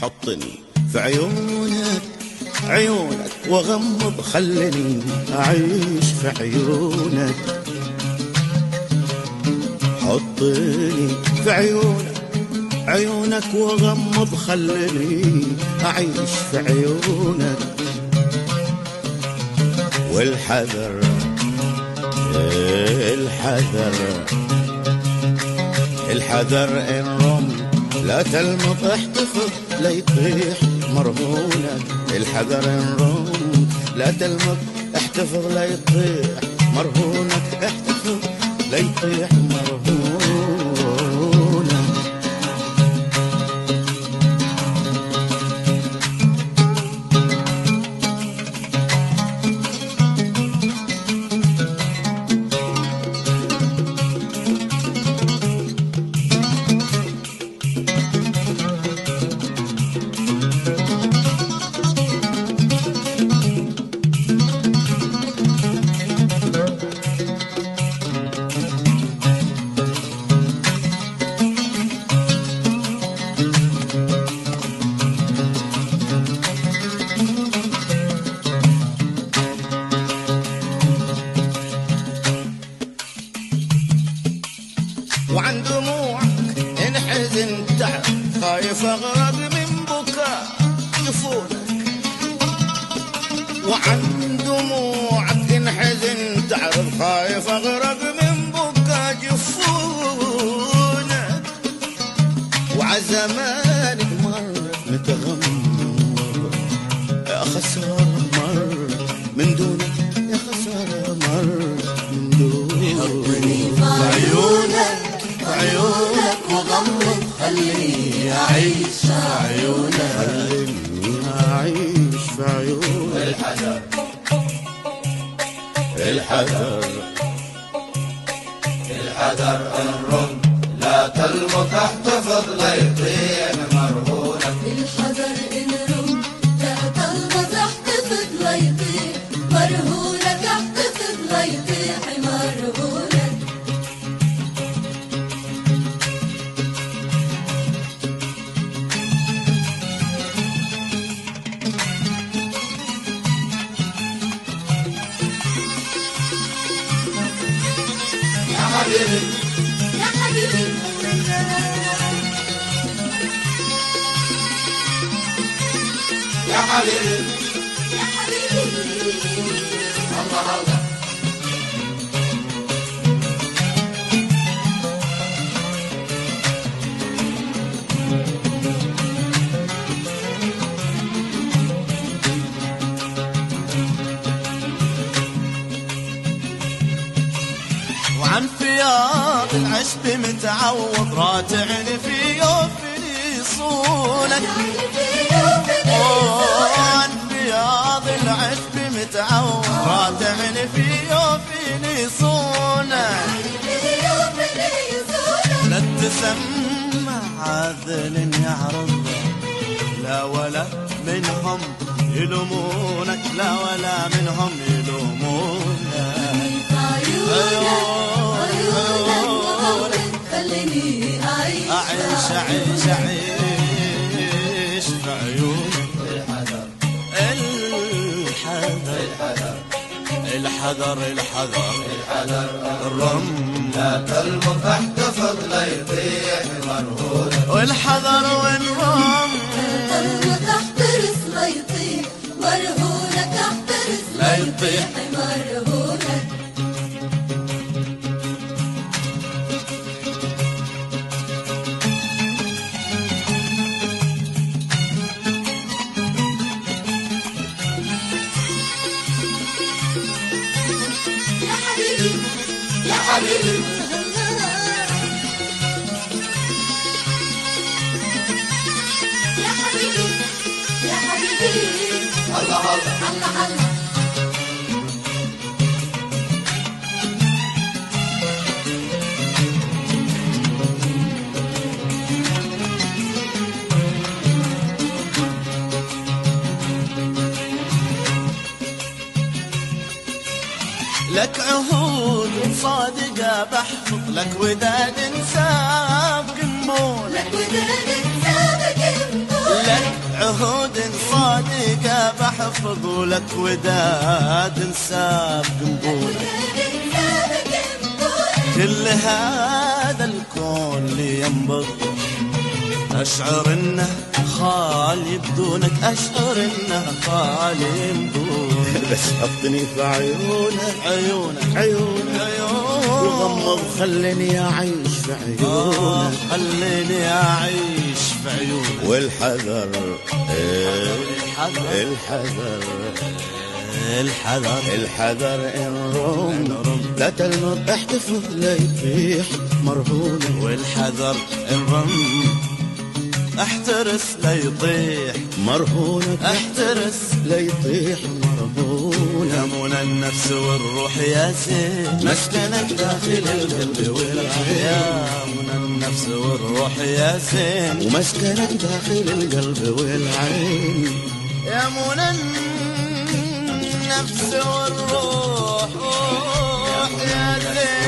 حطني في عيونك عيونك واغمض، خلني اعيش في عيونك. حطني في عيونك عيونك واغمض، خلني اعيش في عيونك. والحذر الحذر الحذر ان رمت لا تلمط، احتفظ لا يطيح مرهونك. الحذر ان رمت لا تلمط، احتفظ لا يطيح مرهونك. احتفظ لا يطيح مرهونك. وعن دموعك انحزن تعب، خايف اغرق من بكاء جفونك. وعن دموعك انحزن تعب، خايف اغرق من بكاء جفونك. وعزمانك مر متغمر، يا خسارة مر من دونك، يا خسارة مر من دونك. حطني في عيونك عيونك وغمض، خليني أعيش في عيونك. خليني أعيش في عيونك. الحذر الحذر الحذر ان رمت لا تلمط، احتفظ لا يطيح مرهونك. الحذر إن رمت لا تلمط، احتفظ لا يطيح مرهونك. احتفظ لا يطيح مرهونك. يا حبيبي يا حبيبي يا حبيبي يا حبيبي الله الله. وعن فياض العشب متعوض، راتعني في يوفني صونك. وعن فياض العشب متعوض، راتعني في يوفني صونك. لا تسمع عاذل يعرض، لا ولا منهم يلومونك، لا ولا منهم يلومونك. خليني أعيش أعيش أعيش في عيونك. الحذر الحذر الحذر الحذر الرم لا تلمط، احتفظ لا يطيح مرهونك. والحذر والرم تلمط، احترس لا يطيح مرهونك. احترس لا يطيح مرهونك. بحفظ لك وداد سابق نبولك، لك وداد سابق نبولك، لك عهود صادقة بحفظ لك وداد سابق نبولك. كل هذا الكون لي ينبض، أشعر إنه خالي بدونك، أشعر إنه خالي بدونك. بس حطني في عيونك عيونك عيونك عيونك، وغمض خليني أعيش في عيونك، خليني أعيش في عيونك. والحذر الحذر الحذر الحذر الحذر إن رم لا تلمر، احتفظ لا يطيح مرهونك، والحذر إن رم احترس لا يطيح مرهونك، احترس لا يطيح مرهونك. يمون النفس والروح يا زين، مسكنك داخل القلب والعين. يمون النفس والروح يا زين، ومسكنك داخل القلب والعين. يمون النفس والروح يا زين.